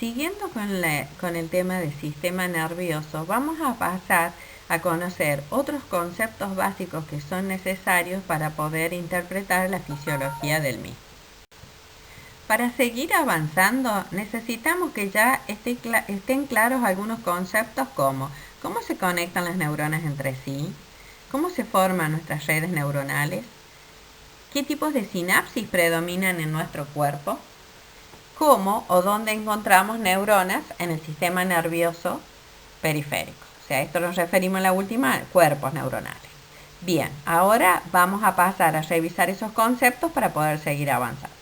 Siguiendo con el tema del sistema nervioso, vamos a pasar a conocer otros conceptos básicos que son necesarios para poder interpretar la fisiología del mismo. Para seguir avanzando, necesitamos que ya estén claros algunos conceptos como cómo se conectan las neuronas entre sí, cómo se forman nuestras redes neuronales, qué tipos de sinapsis predominan en nuestro cuerpo, cómo o dónde encontramos neuronas en el sistema nervioso periférico. O sea, esto nos referimos a la última, cuerpos neuronales. Bien, ahora vamos a pasar a revisar esos conceptos para poder seguir avanzando.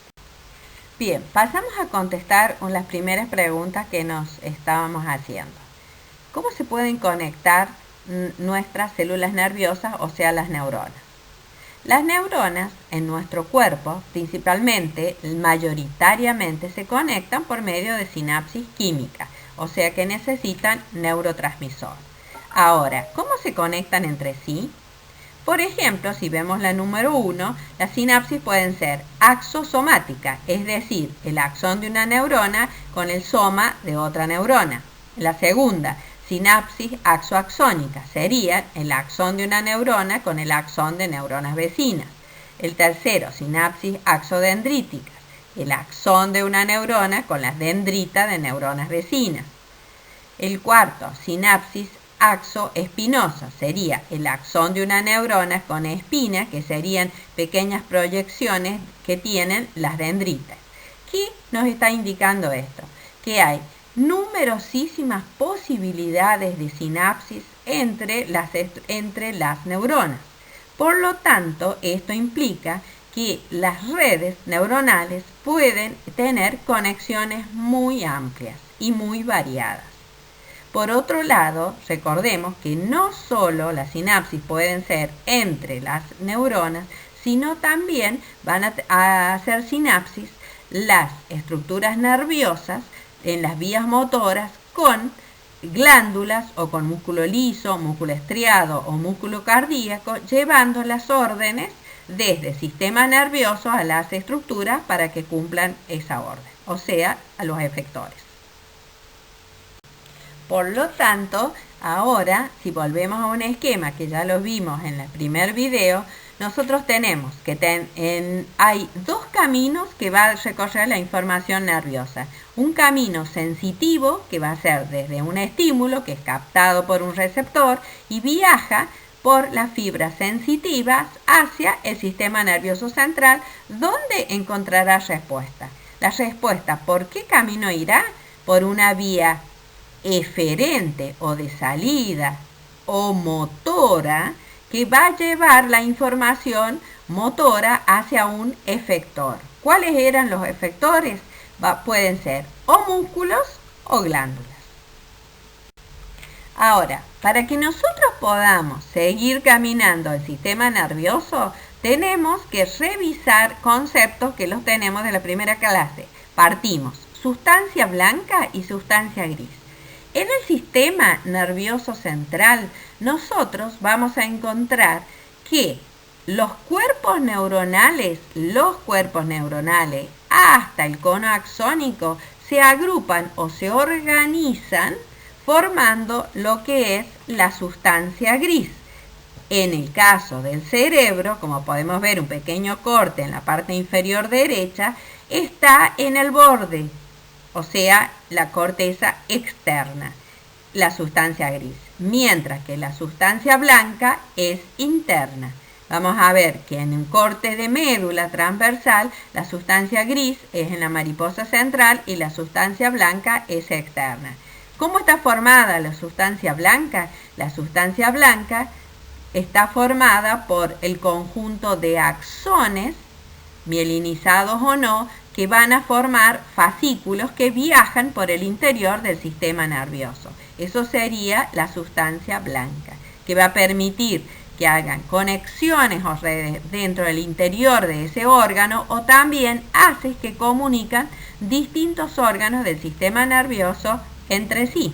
Bien, pasamos a contestar las primeras preguntas que nos estábamos haciendo. ¿Cómo se pueden conectar nuestras células nerviosas, o sea, las neuronas? Las neuronas en nuestro cuerpo, principalmente, mayoritariamente, se conectan por medio de sinapsis química, o sea que necesitan neurotransmisor. Ahora, ¿cómo se conectan entre sí? Por ejemplo, si vemos la número 1, las sinapsis pueden ser axosomáticas, es decir, el axón de una neurona con el soma de otra neurona. La segunda, sinapsis axoaxónica, sería el axón de una neurona con el axón de neuronas vecinas. El tercero, sinapsis axodendríticas, el axón de una neurona con las dendritas de neuronas vecinas. El cuarto, sinapsis axoespinosa, sería el axón de una neurona con espinas, que serían pequeñas proyecciones que tienen las dendritas. ¿Qué nos está indicando esto? Que hay numerosísimas posibilidades de sinapsis entre las neuronas. Por lo tanto, esto implica que las redes neuronales pueden tener conexiones muy amplias y muy variadas. Por otro lado, recordemos que no solo las sinapsis pueden ser entre las neuronas, sino también van a hacer sinapsis las estructuras nerviosas en las vías motoras con glándulas o con músculo liso, músculo estriado o músculo cardíaco, llevando las órdenes desde el sistema nervioso a las estructuras para que cumplan esa orden, o sea, a los efectores. Por lo tanto, ahora, si volvemos a un esquema que ya lo vimos en el primer video, nosotros tenemos que hay dos caminos que va a recorrer la información nerviosa. Un camino sensitivo, que va a ser desde un estímulo que es captado por un receptor y viaja por las fibras sensitivas hacia el sistema nervioso central, donde encontrará respuesta. La respuesta, ¿por qué camino irá? Por una vía eferente o de salida o motora, que va a llevar la información motora hacia un efector. ¿Cuáles eran los efectores? Pueden ser o músculos o glándulas. Ahora, para que nosotros podamos seguir caminando el sistema nervioso, tenemos que revisar conceptos que los tenemos de la primera clase. Partimos, sustancia blanca y sustancia gris. En el sistema nervioso central, nosotros vamos a encontrar que los cuerpos neuronales hasta el cono axónico se agrupan o se organizan formando lo que es la sustancia gris. En el caso del cerebro, como podemos ver un pequeño corte en la parte inferior derecha, está en el borde, o sea, la corteza externa, la sustancia gris, mientras que la sustancia blanca es interna. Vamos a ver que en un corte de médula transversal, la sustancia gris es en la mariposa central y la sustancia blanca es externa. ¿Cómo está formada la sustancia blanca? La sustancia blanca está formada por el conjunto de axones, mielinizados o no, que van a formar fascículos que viajan por el interior del sistema nervioso. Eso sería la sustancia blanca, que va a permitir que hagan conexiones o redes dentro del interior de ese órgano, o también hace que comunican distintos órganos del sistema nervioso entre sí.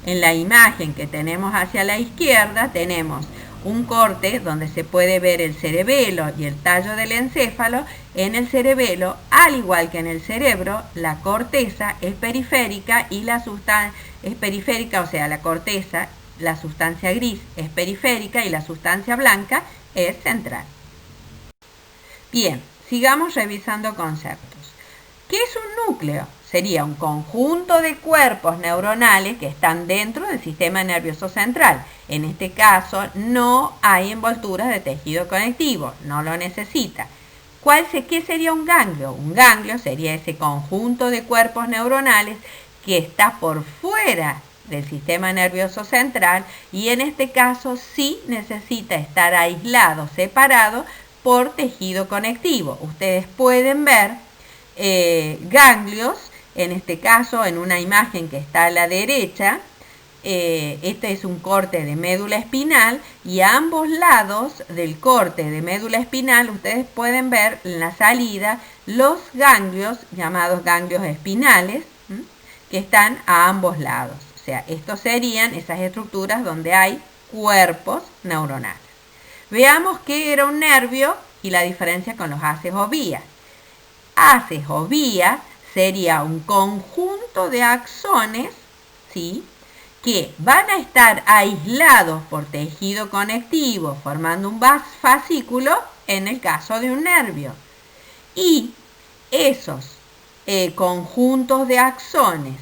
En la imagen que tenemos hacia la izquierda tenemos un corte donde se puede ver el cerebelo y el tallo del encéfalo. En el cerebelo, al igual que en el cerebro, la corteza es periférica y la sustancia es periférica, o sea, la corteza, la sustancia gris es periférica y la sustancia blanca es central. Bien, sigamos revisando conceptos. ¿Qué es un núcleo? Sería un conjunto de cuerpos neuronales que están dentro del sistema nervioso central. En este caso no hay envolturas de tejido conectivo, no lo necesita. ¿Qué sería un ganglio? Un ganglio sería ese conjunto de cuerpos neuronales que está por fuera del sistema nervioso central y en este caso sí necesita estar aislado, separado por tejido conectivo. Ustedes pueden ver ganglios. En este caso, en una imagen que está a la derecha, este es un corte de médula espinal y a ambos lados del corte de médula espinal ustedes pueden ver en la salida los ganglios, llamados ganglios espinales, que están a ambos lados. O sea, estos serían esas estructuras donde hay cuerpos neuronales. Veamos qué era un nervio y la diferencia con los haces o vías. Haces o vías sería un conjunto de axones, ¿sí?, que van a estar aislados por tejido conectivo formando un fascículo en el caso de un nervio. Y esos conjuntos de axones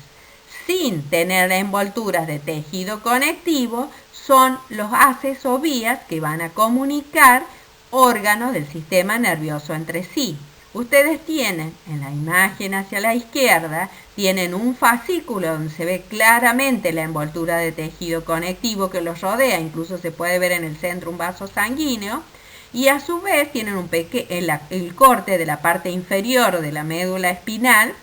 sin tener envolturas de tejido conectivo son los haces o vías que van a comunicar órganos del sistema nervioso entre sí. Ustedes tienen en la imagen hacia la izquierda, tienen un fascículo donde se ve claramente la envoltura de tejido conectivo que los rodea, incluso se puede ver en el centro un vaso sanguíneo, y a su vez tienen el corte de la parte inferior de la médula espinal.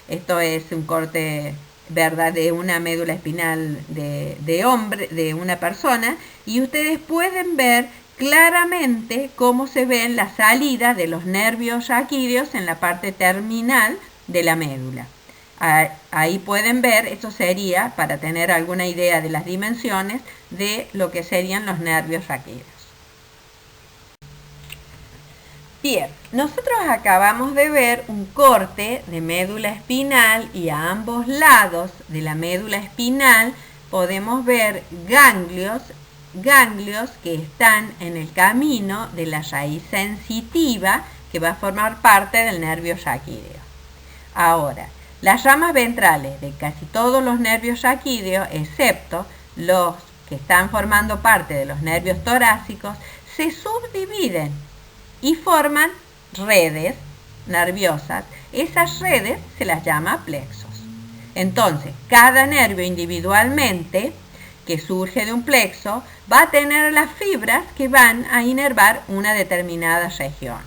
Esto es un corte, ¿verdad?, de una médula espinal de una persona, y ustedes pueden ver claramente cómo se ven la salida de los nervios raquídeos en la parte terminal de la médula. Ahí pueden ver, esto sería para tener alguna idea de las dimensiones de lo que serían los nervios raquídeos. Bien, nosotros acabamos de ver un corte de médula espinal y a ambos lados de la médula espinal podemos ver ganglios que están en el camino de la raíz sensitiva que va a formar parte del nervio raquídeo. Ahora, las ramas ventrales de casi todos los nervios raquídeos, excepto los que están formando parte de los nervios torácicos, se subdividen y forman redes nerviosas. Esas redes se las llama plexos. Entonces, cada nervio individualmente que surge de un plexo va a tener las fibras que van a inervar una determinada región.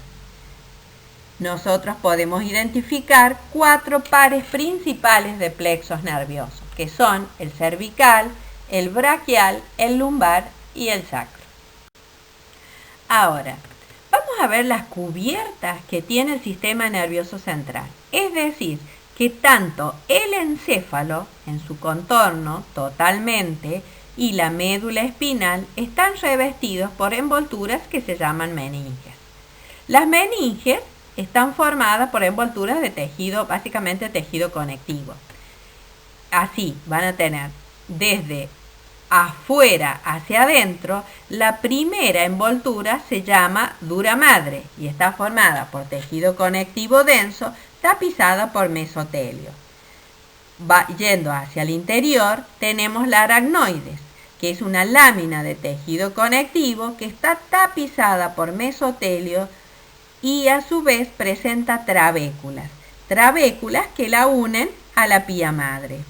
Nosotros podemos identificar 4 pares principales de plexos nerviosos, que son el cervical, el braquial, el lumbar y el sacro. Ahora, vamos a ver las cubiertas que tiene el sistema nervioso central, es decir, que tanto el encéfalo en su contorno totalmente y la médula espinal están revestidos por envolturas que se llaman meninges. Las meninges están formadas por envolturas de tejido, básicamente tejido conectivo. Así van a tener desde afuera hacia adentro, la primera envoltura se llama dura madre y está formada por tejido conectivo denso tapizada por mesotelio. Yendo hacia el interior tenemos la aracnoides, que es una lámina de tejido conectivo que está tapizada por mesotelio y a su vez presenta trabéculas que la unen a la pía madre.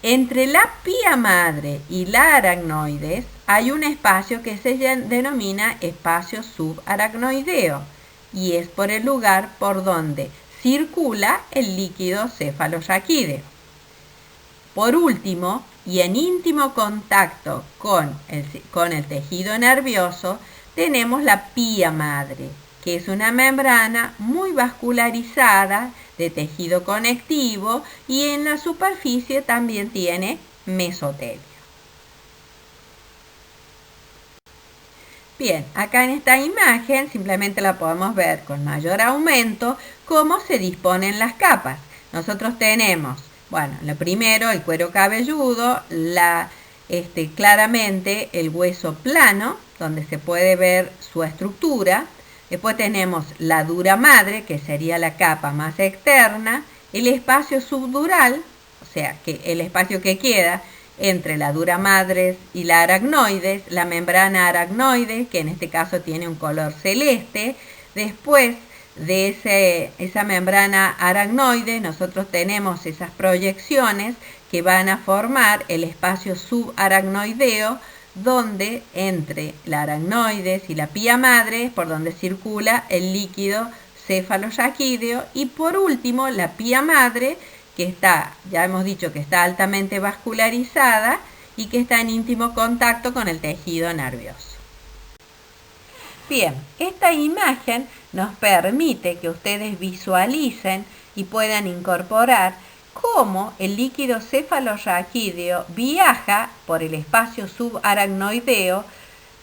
Entre la pía madre y la aracnoides hay un espacio que se denomina espacio subaracnoideo y es por el lugar por donde circula el líquido cefalorraquídeo. Por último, y en íntimo contacto con el tejido nervioso, tenemos la pía madre, que es una membrana muy vascularizada de tejido conectivo y en la superficie también tiene mesotelio. Bien, acá en esta imagen simplemente la podemos ver con mayor aumento cómo se disponen las capas. Nosotros tenemos, bueno, lo primero, el cuero cabelludo, claramente el hueso plano, donde se puede ver su estructura. Después tenemos la dura madre, que sería la capa más externa, el espacio subdural, o sea, que el espacio que queda entre la dura madre y la aracnoides, la membrana aracnoide, que en este caso tiene un color celeste. Después de esa membrana aracnoide, nosotros tenemos esas proyecciones que van a formar el espacio subaracnoideo, donde entre la aracnoides y la pía madre, por donde circula el líquido cefalorraquídeo, y por último la pía madre, que está, ya hemos dicho que está altamente vascularizada y que está en íntimo contacto con el tejido nervioso. Bien, esta imagen nos permite que ustedes visualicen y puedan incorporar cómo el líquido cefalorraquídeo viaja por el espacio subaracnoideo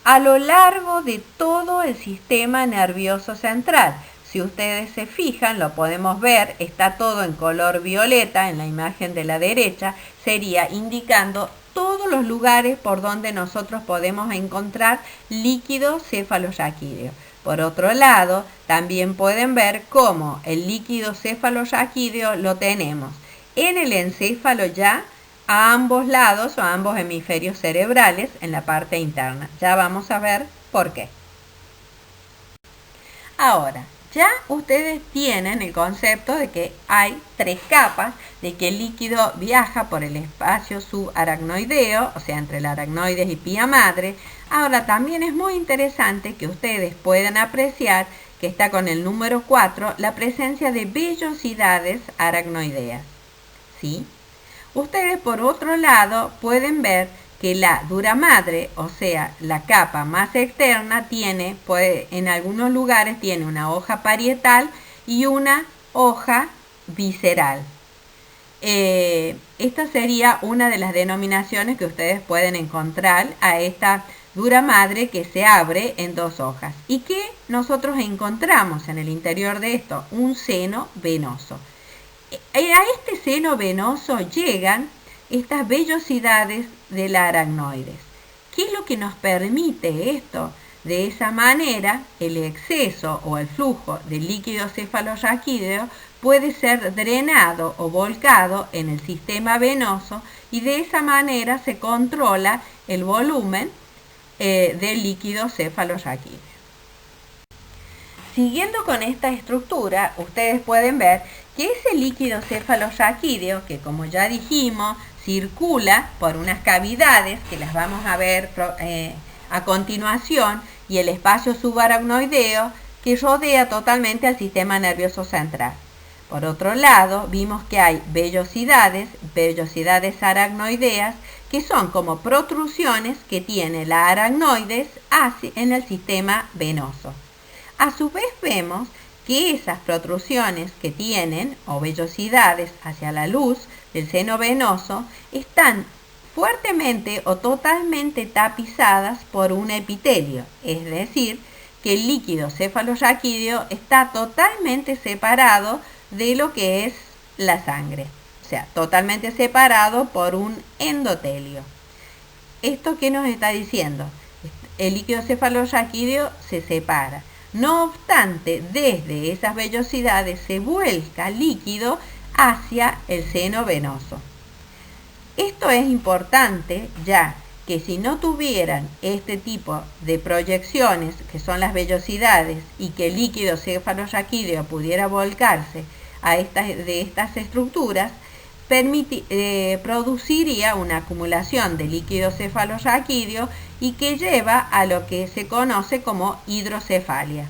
a lo largo de todo el sistema nervioso central. Si ustedes se fijan, lo podemos ver, está todo en color violeta en la imagen de la derecha, sería indicando todos los lugares por donde nosotros podemos encontrar líquido cefalorraquídeo. Por otro lado, también pueden ver cómo el líquido cefalorraquídeo lo tenemos en el encéfalo ya a ambos lados o a ambos hemisferios cerebrales en la parte interna. Ya vamos a ver por qué. Ahora, ya ustedes tienen el concepto de que hay 3 capas, de que el líquido viaja por el espacio subaracnoideo, o sea, entre la aracnoides y pía madre. Ahora, también es muy interesante que ustedes puedan apreciar que está con el número 4 la presencia de vellosidades aracnoideas. ¿Sí? Ustedes, por otro lado, pueden ver que la dura madre, o sea, la capa más externa, en algunos lugares tiene una hoja parietal y una hoja visceral. Esta sería una de las denominaciones que ustedes pueden encontrar a esta dura madre, que se abre en 2 hojas. ¿Y qué nosotros encontramos en el interior de esto? Un seno venoso. A este seno venoso llegan estas vellosidades de la aracnoides. ¿Qué es lo que nos permite esto? De esa manera, el exceso o el flujo del líquido cefalorraquídeo puede ser drenado o volcado en el sistema venoso, y de esa manera se controla el volumen del líquido cefalorraquídeo. Siguiendo con esta estructura, ustedes pueden ver que ese líquido cefalorraquídeo, que como ya dijimos, circula por unas cavidades que las vamos a ver a continuación, y el espacio subaracnoideo, que rodea totalmente al sistema nervioso central. Por otro lado, vimos que hay vellosidades aracnoideas, que son como protrusiones que tiene la aracnoides en el sistema venoso. A su vez vemos que esas protrusiones que tienen, o vellosidades hacia la luz del seno venoso, están fuertemente o totalmente tapizadas por un epitelio, es decir, que el líquido cefalorraquídeo está totalmente separado de lo que es la sangre, o sea, totalmente separado por un endotelio. ¿Esto qué nos está diciendo? El líquido cefalorraquídeo se separa. No obstante, desde esas vellosidades se vuelca líquido hacia el seno venoso. Esto es importante, ya que si no tuvieran este tipo de proyecciones, que son las vellosidades, y que el líquido cefalorraquídeo pudiera volcarse de estas estructuras, produciría una acumulación de líquido cefalorraquídeo, y que lleva a lo que se conoce como hidrocefalia,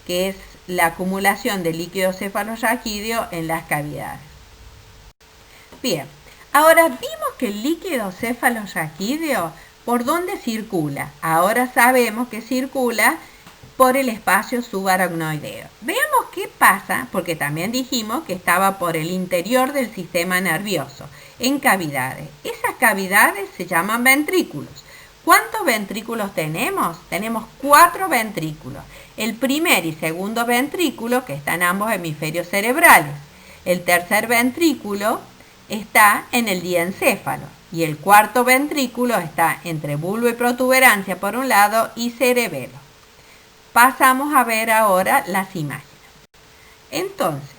que es la acumulación de líquido cefalorraquídeo en las cavidades. Bien, ahora vimos que el líquido cefalorraquídeo, ¿por dónde circula? Ahora sabemos que circula por el espacio subaracnoideo. Veamos qué pasa, porque también dijimos que estaba por el interior del sistema nervioso, en cavidades. Esas cavidades se llaman ventrículos. ¿Cuántos ventrículos tenemos? Tenemos 4 ventrículos. El primer y segundo ventrículo, que están en ambos hemisferios cerebrales. El tercer ventrículo está en el diencéfalo. Y el cuarto ventrículo está entre bulbo y protuberancia por un lado y cerebelo. Pasamos a ver ahora las imágenes. Entonces,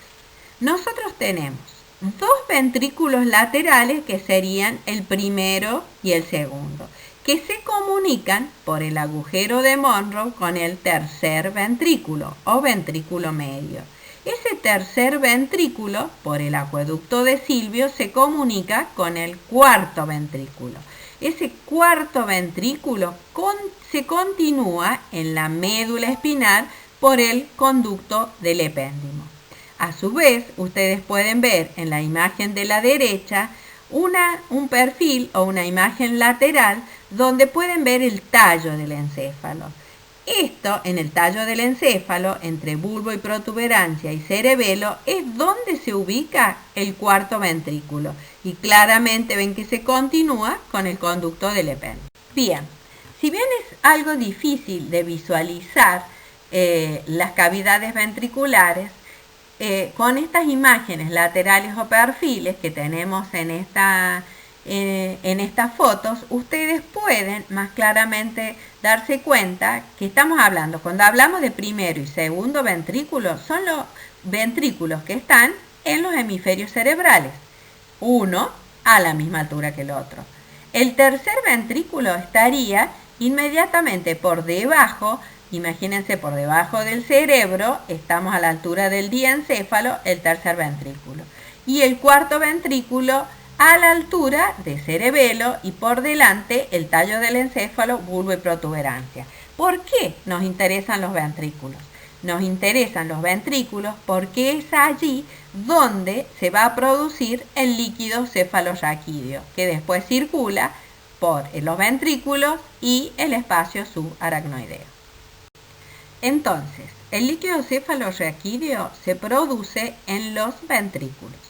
nosotros tenemos 2 ventrículos laterales que serían el primero y el segundo, que se comunican por el agujero de Monro con el tercer ventrículo o ventrículo medio. Ese tercer ventrículo, por el acueducto de Silvio, se comunica con el cuarto ventrículo. Ese cuarto ventrículo se continúa en la médula espinal por el conducto del epéndimo. A su vez, ustedes pueden ver en la imagen de la derecha un perfil o una imagen lateral donde pueden ver el tallo del encéfalo. Esto, en el tallo del encéfalo, entre bulbo y protuberancia y cerebelo, es donde se ubica el cuarto ventrículo. Y claramente ven que se continúa con el conducto del epéndimo. Bien, si bien es algo difícil de visualizar las cavidades ventriculares, con estas imágenes laterales o perfiles que tenemos en estas fotos, ustedes pueden más claramente darse cuenta que estamos hablando, cuando hablamos de primero y segundo ventrículo, son los ventrículos que están en los hemisferios cerebrales, uno a la misma altura que el otro. El tercer ventrículo estaría inmediatamente por debajo. Imagínense, por debajo del cerebro, estamos a la altura del diencéfalo, el tercer ventrículo. Y el cuarto ventrículo a la altura de cerebelo y por delante el tallo del encéfalo, bulbo y protuberancia. ¿Por qué nos interesan los ventrículos? Nos interesan los ventrículos porque es allí donde se va a producir el líquido cefalorraquídeo, que después circula por los ventrículos y el espacio subaracnoideo. Entonces, el líquido cefalorraquídeo se produce en los ventrículos.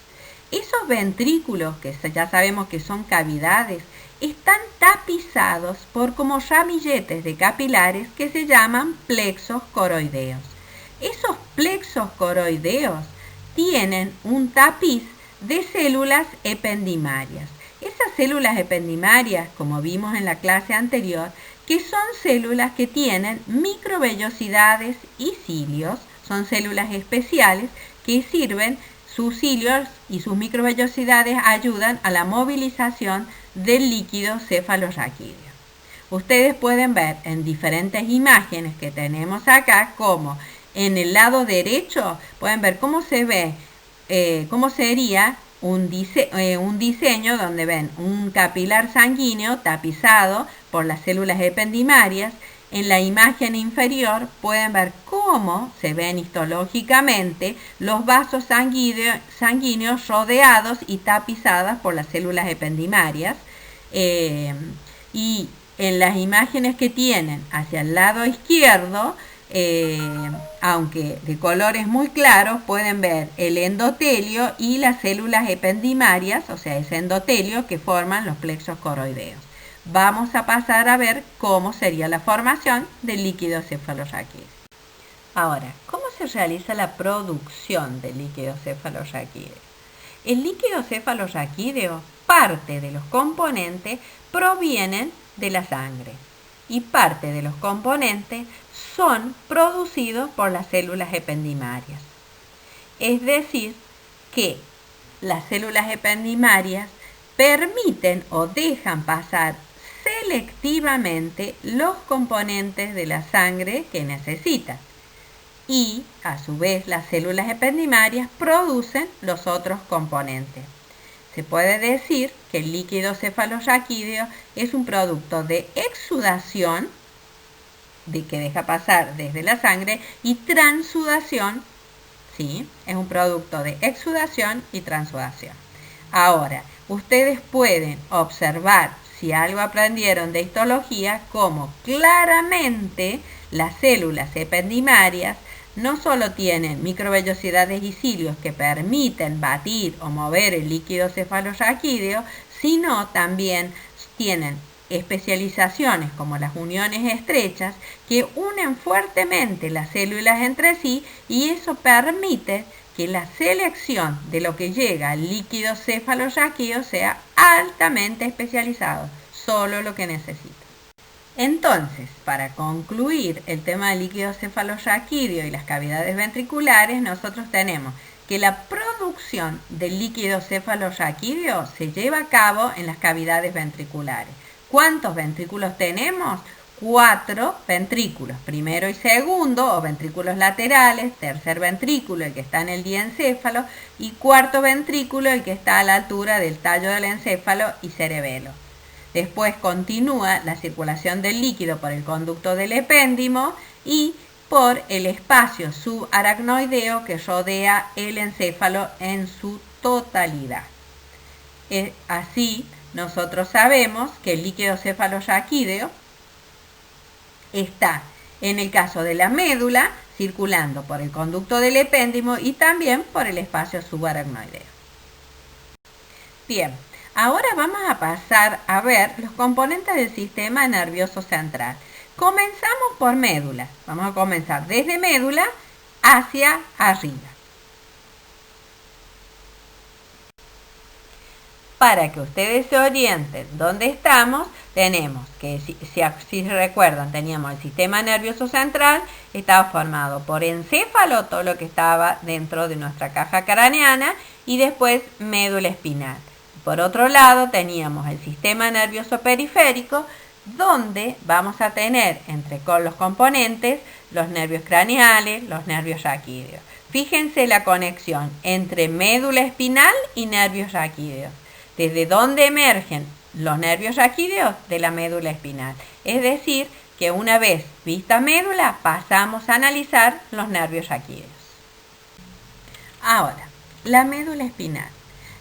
Esos ventrículos, que ya sabemos que son cavidades, están tapizados por como ramilletes de capilares que se llaman plexos coroideos. Esos plexos coroideos tienen un tapiz de células ependimarias. Esas células ependimarias, como vimos en la clase anterior, que son células que tienen microvellosidades y cilios, son células especiales que sirven, sus cilios y sus microvellosidades ayudan a la movilización del líquido cefalorraquídeo. Ustedes pueden ver en diferentes imágenes que tenemos acá, como en el lado derecho, pueden ver cómo se ve, cómo sería un diseño donde ven un capilar sanguíneo tapizado por las células ependimarias. En la imagen inferior pueden ver cómo se ven histológicamente los vasos sanguíneos rodeados y tapizadas por las células ependimarias. Y en las imágenes que tienen hacia el lado izquierdo, aunque de colores muy claros, pueden ver el endotelio y las células ependimarias, o sea, ese endotelio que forman los plexos coroideos. Vamos a pasar a ver cómo sería la formación del líquido cefalorraquídeo. Ahora, ¿cómo se realiza la producción del líquido cefalorraquídeo? El líquido cefalorraquídeo, parte de los componentes provienen de la sangre y parte de los componentes son producidos por las células ependimarias. Es decir, que las células ependimarias permiten o dejan pasar selectivamente los componentes de la sangre que necesitan. Y, a su vez, las células ependimarias producen los otros componentes. Se puede decir que el líquido cefalorraquídeo es un producto de exudación, de que deja pasar desde la sangre, y transudación, ¿sí? Es un producto de exudación y transudación. Ahora, ustedes pueden observar, si algo aprendieron de histología, cómo claramente las células ependimarias no solo tienen microvellosidades y cilios que permiten batir o mover el líquido cefalorraquídeo, sino también tienen especializaciones como las uniones estrechas que unen fuertemente las células entre sí, y eso permite que la selección de lo que llega al líquido cefalorraquídeo sea altamente especializado, solo lo que necesita. Entonces, para concluir el tema del líquido cefalorraquídeo y las cavidades ventriculares, nosotros tenemos que la producción del líquido cefalorraquídeo se lleva a cabo en las cavidades ventriculares. ¿Cuántos ventrículos tenemos? 4 ventrículos, primero y segundo, o ventrículos laterales, tercer ventrículo, el que está en el diencéfalo, y cuarto ventrículo, el que está a la altura del tallo del encéfalo y cerebelo. Después continúa la circulación del líquido por el conducto del epéndimo y por el espacio subaracnoideo que rodea el encéfalo en su totalidad. Así, nosotros sabemos que el líquido cefalorraquídeo está, en el caso de la médula, circulando por el conducto del epéndimo y también por el espacio subaracnoideo. Bien, ahora vamos a pasar a ver los componentes del sistema nervioso central. Comenzamos por médula. Vamos a comenzar desde médula hacia arriba. Para que ustedes se orienten dónde estamos, tenemos que, si recuerdan, teníamos el sistema nervioso central, estaba formado por encéfalo, todo lo que estaba dentro de nuestra caja craneana, y después médula espinal. Por otro lado, teníamos el sistema nervioso periférico, donde vamos a tener entre los componentes los nervios craneales, los nervios raquídeos. Fíjense la conexión entre médula espinal y nervios raquídeos. ¿Desde dónde emergen los nervios raquídeos? De la médula espinal. Es decir, que una vez vista médula, pasamos a analizar los nervios raquídeos. Ahora, la médula espinal.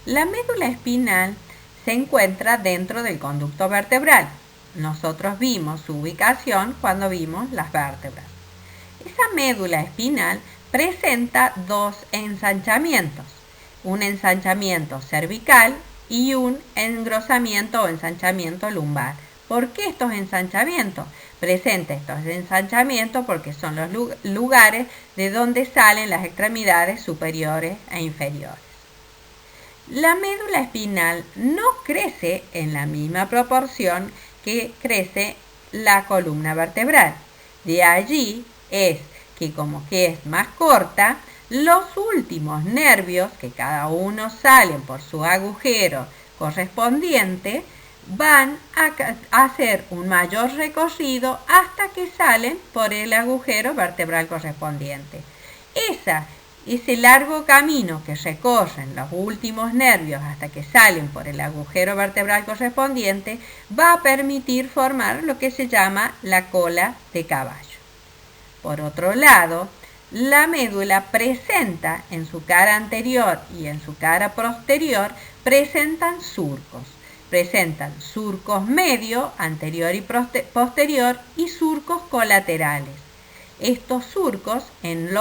La médula espinal se encuentra dentro del conducto vertebral. Nosotros vimos su ubicación cuando vimos las vértebras. Esa médula espinal presenta dos ensanchamientos, un ensanchamiento cervical y un engrosamiento o ensanchamiento lumbar. ¿Por qué estos ensanchamientos? Presenta estos ensanchamientos porque son los lugares de donde salen las extremidades superiores e inferiores. La médula espinal no crece en la misma proporción que crece la columna vertebral. De allí es que, como que es más corta, los últimos nervios, que cada uno salen por su agujero correspondiente, van a hacer un mayor recorrido hasta que salen por el agujero vertebral correspondiente. Ese largo camino que recorren los últimos nervios hasta que salen por el agujero vertebral correspondiente va a permitir formar lo que se llama la cola de caballo. Por otro lado, la médula presenta en su cara anterior y en su cara posterior presentan surcos. Presentan surcos medio, anterior y posterior, y surcos colaterales. Estos surcos en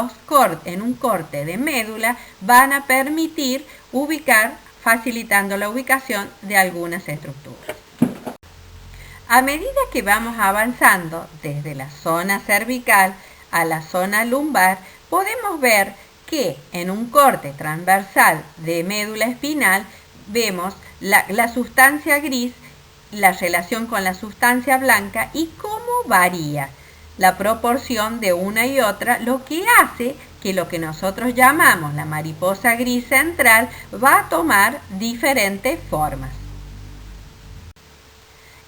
un corte de médula van a permitir facilitando la ubicación de algunas estructuras. A medida que vamos avanzando desde la zona cervical a la zona lumbar, podemos ver que en un corte transversal de médula espinal vemos la sustancia gris, la relación con la sustancia blanca y cómo varía la proporción de una y otra, lo que hace que lo que nosotros llamamos la mariposa gris central va a tomar diferentes formas.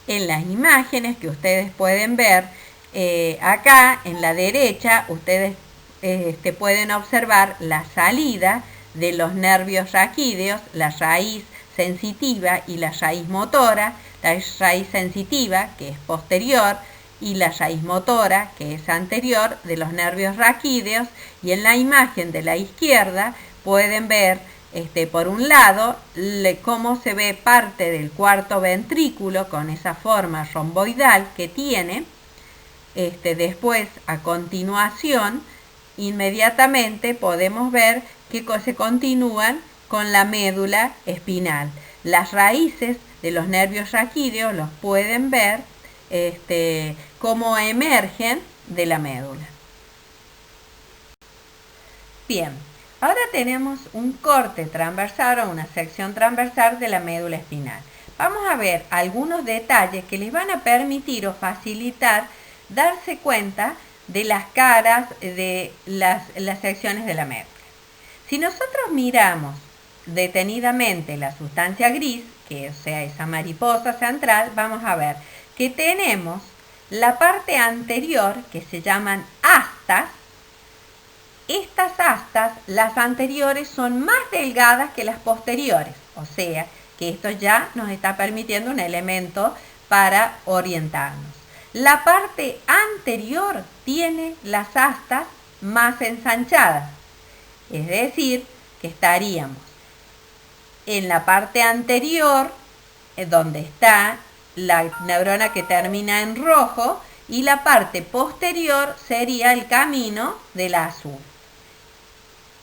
En las imágenes que ustedes pueden ver, acá en la derecha, ustedes pueden observar la salida de los nervios raquídeos, la raíz sensitiva y la raíz motora, la raíz sensitiva, que es posterior, y la raíz motora, que es anterior, de los nervios raquídeos. Y en la imagen de la izquierda pueden ver, por un lado, cómo se ve parte del cuarto ventrículo con esa forma romboidal que tiene. Después, a continuación, inmediatamente podemos ver que se continúan con la médula espinal. Las raíces de los nervios raquídeos los pueden ver cómo emergen de la médula. Bien, ahora tenemos un corte transversal o una sección transversal de la médula espinal. Vamos a ver algunos detalles que les van a permitir o facilitar darse cuenta de las caras de las secciones de la médula. Si nosotros miramos detenidamente la sustancia gris, que sea esa mariposa central, vamos a ver que tenemos la parte anterior, que se llaman astas. Estas astas, las anteriores, son más delgadas que las posteriores, o sea que esto ya nos está permitiendo un elemento para orientarnos. La parte anterior tiene las astas más ensanchadas, es decir, que estaríamos en la parte anterior, donde está la neurona que termina en rojo, y la parte posterior sería el camino de la azul.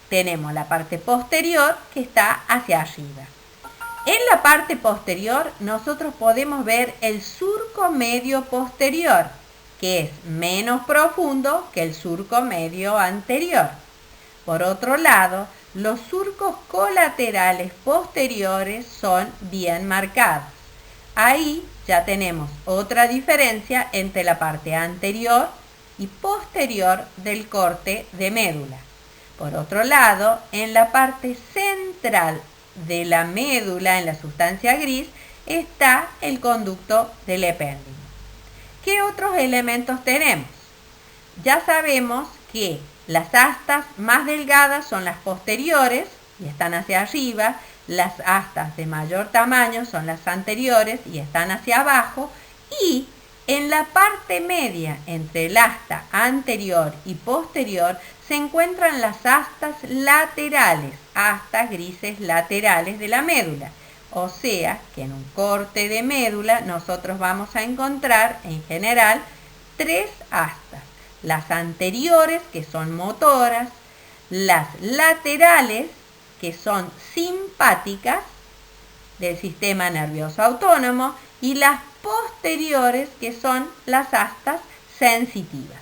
Tenemos la parte posterior que está hacia arriba. En la parte posterior nosotros podemos ver el surco medio posterior, que es menos profundo que el surco medio anterior. Por otro lado, los surcos colaterales posteriores son bien marcados. Ahí ya tenemos otra diferencia entre la parte anterior y posterior del corte de médula. Por otro lado, en la parte central de la médula, en la sustancia gris, está el conducto del epéndimo. ¿Qué otros elementos tenemos? Ya sabemos que las astas más delgadas son las posteriores y están hacia arriba, las astas de mayor tamaño son las anteriores y están hacia abajo, y en la parte media entre el asta anterior y posterior se encuentran las astas laterales, astas grises laterales de la médula. O sea que en un corte de médula nosotros vamos a encontrar en general 3 astas. Las anteriores, que son motoras, las laterales, que son simpáticas del sistema nervioso autónomo, y las posteriores, que son las astas sensitivas.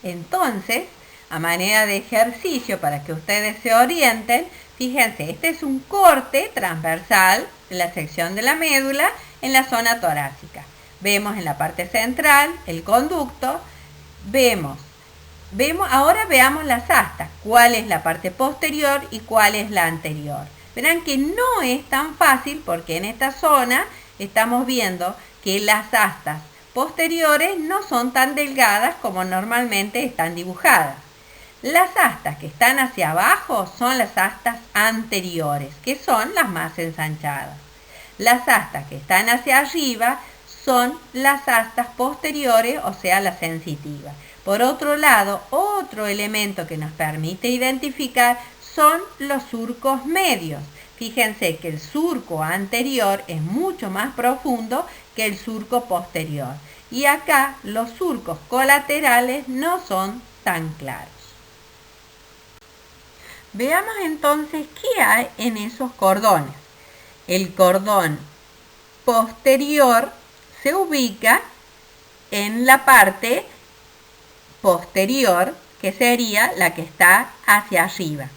Entonces, a manera de ejercicio para que ustedes se orienten, fíjense, este es un corte transversal de la sección de la médula en la zona torácica. Vemos en la parte central el conducto, ahora veamos las astas, cuál es la parte posterior y cuál es la anterior. Verán que no es tan fácil porque en esta zona estamos viendo que las astas posteriores no son tan delgadas como normalmente están dibujadas. Las astas que están hacia abajo son las astas anteriores, que son las más ensanchadas. Las astas que están hacia arriba son las astas posteriores, o sea, las sensitivas. Por otro lado, otro elemento que nos permite identificar son los surcos medios. Fíjense que el surco anterior es mucho más profundo que el surco posterior. Y acá los surcos colaterales no son tan claros. Veamos entonces qué hay en esos cordones. El cordón posterior se ubica en la parte posterior, que sería la que está hacia arriba.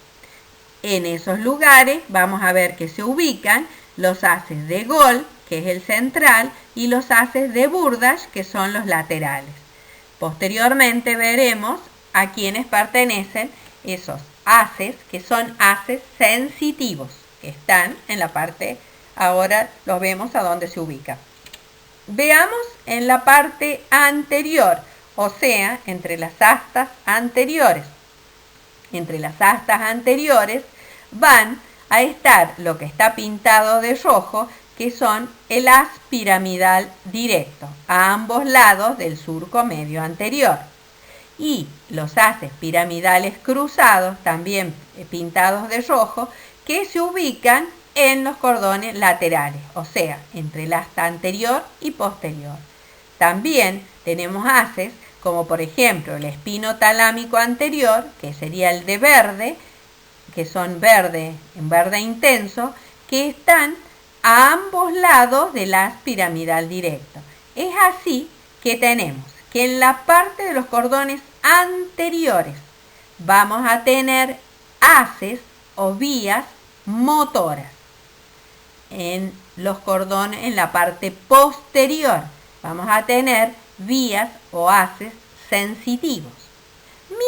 En esos lugares vamos a ver que se ubican los haces de Gold, que es el central, y los haces de Burdach, que son los laterales. Posteriormente veremos a quienes pertenecen esos haces, que son haces sensitivos, que están en la parte, ahora los vemos a dónde se ubica. Veamos en la parte anterior, o sea, entre las astas anteriores. Entre las astas anteriores van a estar lo que está pintado de rojo, que son el haz piramidal directo, a ambos lados del surco medio anterior. Y los haces piramidales cruzados, también pintados de rojo, que se ubican en los cordones laterales, o sea, entre el asta anterior y posterior. También tenemos haces como por ejemplo el espino talámico anterior, que sería el de verde, que son en verde intenso, que están a ambos lados del haz piramidal directo. Es así que tenemos que en la parte de los cordones anteriores vamos a tener haces o vías motoras. En los cordones, en la parte posterior, vamos a tener vías o haces sensitivos.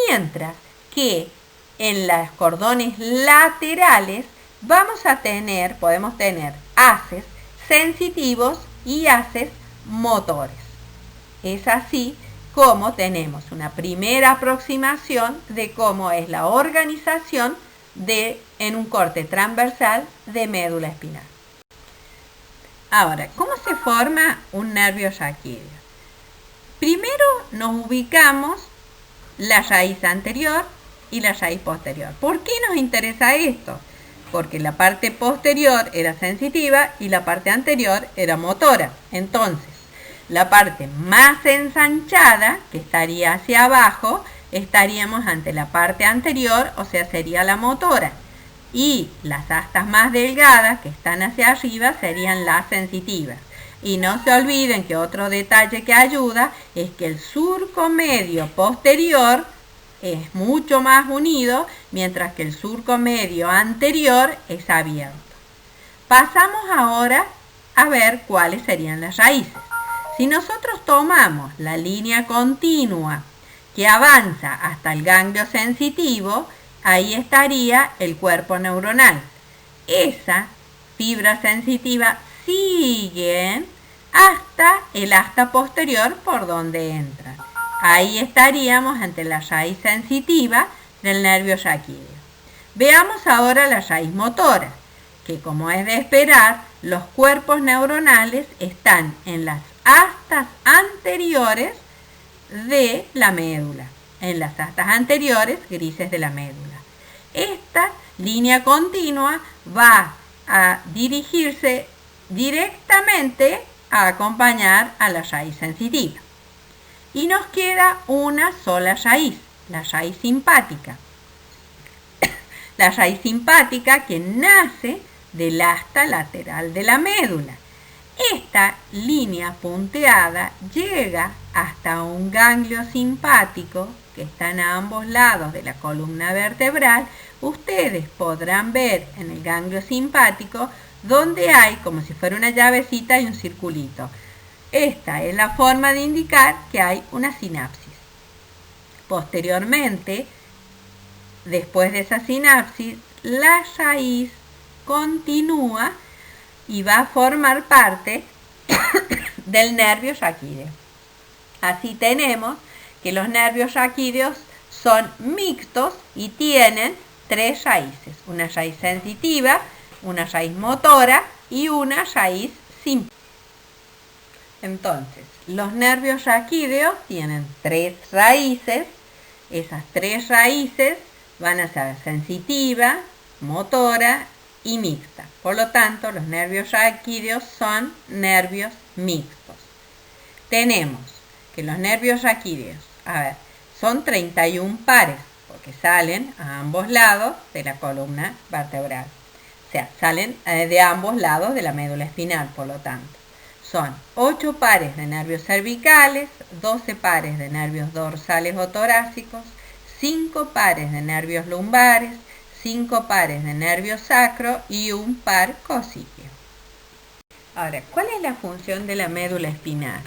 Mientras que en los cordones laterales podemos tener haces sensitivos y haces motores. Es así como tenemos una primera aproximación de cómo es la organización en un corte transversal de médula espinal. Ahora, ¿cómo se forma un nervio raquídeo? Primero nos ubicamos la raíz anterior y la raíz posterior. ¿Por qué nos interesa esto? Porque la parte posterior era sensitiva y la parte anterior era motora. Entonces, la parte más ensanchada, que estaría hacia abajo, estaríamos ante la parte anterior, o sea, sería la motora. Y las astas más delgadas, que están hacia arriba, serían las sensitivas. Y no se olviden que otro detalle que ayuda es que el surco medio posterior es mucho más unido, mientras que el surco medio anterior es abierto. Pasamos ahora a ver cuáles serían las raíces. Si nosotros tomamos la línea continua que avanza hasta el ganglio sensitivo, ahí estaría el cuerpo neuronal. Esa fibra sensitiva sigue hasta el asta posterior por donde entra. Ahí estaríamos ante la raíz sensitiva del nervio raquídeo. Veamos ahora la raíz motora, que como es de esperar, los cuerpos neuronales están en las astas anteriores de la médula, en las astas anteriores grises de la médula. Esta línea continua va a dirigirse directamente a acompañar a la raíz sensitiva. Y nos queda una sola raíz, la raíz simpática. La raíz simpática que nace del asta lateral de la médula. Esta línea punteada llega hasta un ganglio simpático que está en ambos lados de la columna vertebral. Ustedes podrán ver en el ganglio simpático donde hay, como si fuera una llavecita y un circulito. Esta es la forma de indicar que hay una sinapsis. Posteriormente, después de esa sinapsis, la raíz continúa y va a formar parte del nervio raquídeo. Así tenemos que los nervios raquídeos son mixtos y tienen tres raíces: una raíz sensitiva, una raíz motora y una raíz simpática. Entonces, los nervios raquídeos tienen tres raíces. Esas tres raíces van a ser sensitiva, motora y mixta. Por lo tanto, los nervios raquídeos son nervios mixtos. Tenemos que los nervios raquídeos, son 31 pares, porque salen a ambos lados de la columna vertebral. O sea, salen de ambos lados de la médula espinal, por lo tanto. Son 8 pares de nervios cervicales, 12 pares de nervios dorsales o torácicos, 5 pares de nervios lumbares, 5 pares de nervios sacro y un par cocígeo. Ahora, ¿cuál es la función de la médula espinal?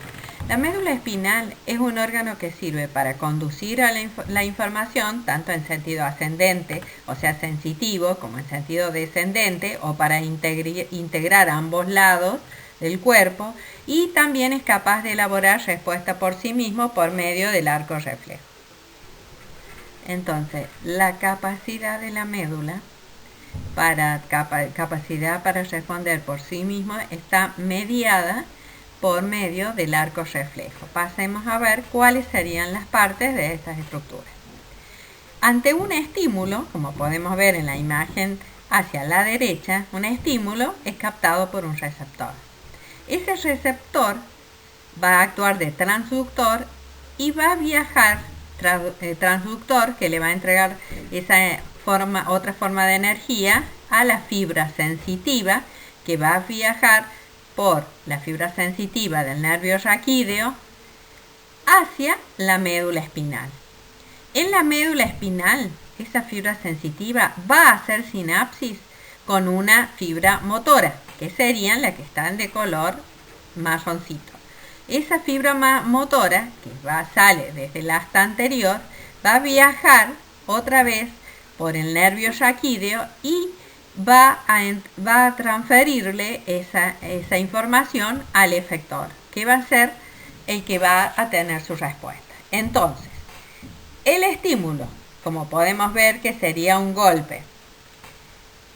La médula espinal es un órgano que sirve para conducir a la información tanto en sentido ascendente, o sea sensitivo, como en sentido descendente, o para integrar ambos lados del cuerpo, y también es capaz de elaborar respuesta por sí mismo por medio del arco reflejo. Entonces, la capacidad de la médula capacidad para responder por sí mismo está mediada por medio del arco reflejo. Pasemos a ver cuáles serían las partes de estas estructuras. Ante un estímulo, como podemos ver en la imagen hacia la derecha, un estímulo es captado por un receptor. Ese receptor va a actuar de transductor y va a viajar transductor que le va a entregar esa otra forma de energía a la fibra sensitiva que va a viajar por la fibra sensitiva del nervio raquídeo hacia la médula espinal. En la médula espinal, esa fibra sensitiva va a hacer sinapsis con una fibra motora, que serían las que están de color marroncito. Esa fibra motora, que sale desde el asta anterior, va a viajar otra vez por el nervio raquídeo y va a transferirle esa información al efector, que va a ser el que va a tener su respuesta. Entonces, el estímulo, como podemos ver que sería un golpe,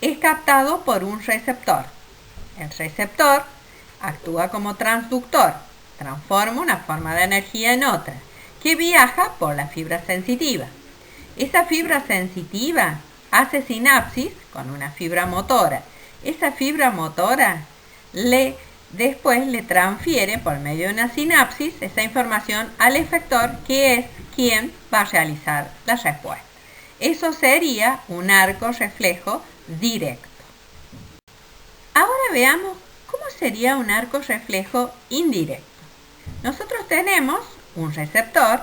es captado por un receptor. El receptor actúa como transductor, transforma una forma de energía en otra, que viaja por la fibra sensitiva. Esa fibra sensitiva hace sinapsis con una fibra motora. Esa fibra motora después le transfiere por medio de una sinapsis esa información al efector, que es quien va a realizar la respuesta. Eso sería un arco reflejo directo. Ahora veamos cómo sería un arco reflejo indirecto. Nosotros tenemos un receptor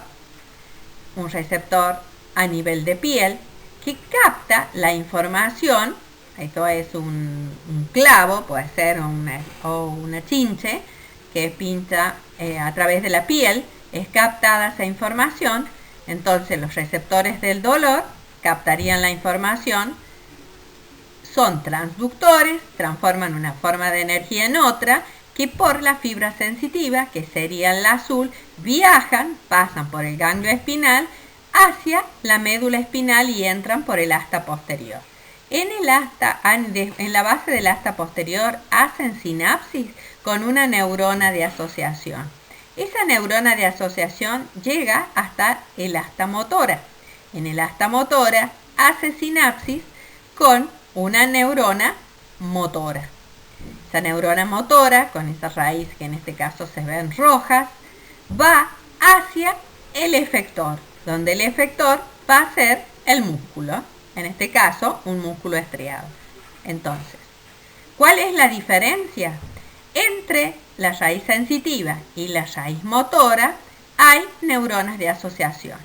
a nivel de piel que capta la información. Esto es un clavo, puede ser una chinche que pincha a través de la piel, es captada esa información. Entonces los receptores del dolor captarían la información, son transductores, transforman una forma de energía en otra, que por la fibra sensitiva, que sería la azul, viajan, pasan por el ganglio espinal hacia la médula espinal y entran por el asta posterior. En la base del asta posterior hacen sinapsis con una neurona de asociación. Esa neurona de asociación llega hasta el asta motora. En el asta motora hace sinapsis con una neurona motora. Esa neurona motora, con esa raíz que en este caso se ven rojas, va hacia el efector, donde el efector va a ser el músculo, en este caso un músculo estriado. Entonces, ¿cuál es la diferencia? Entre la raíz sensitiva y la raíz motora hay neuronas de asociación.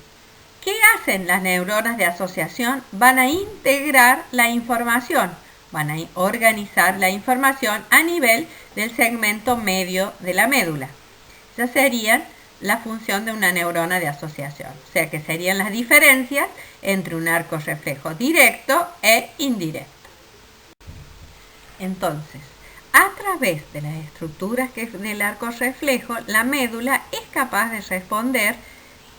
¿Qué hacen las neuronas de asociación? Van a integrar la información, van a organizar la información a nivel del segmento medio de la médula. Esa sería la función de una neurona de asociación. O sea que serían las diferencias entre un arco reflejo directo e indirecto. Entonces, a través de las estructuras del arco reflejo, la médula es capaz de responder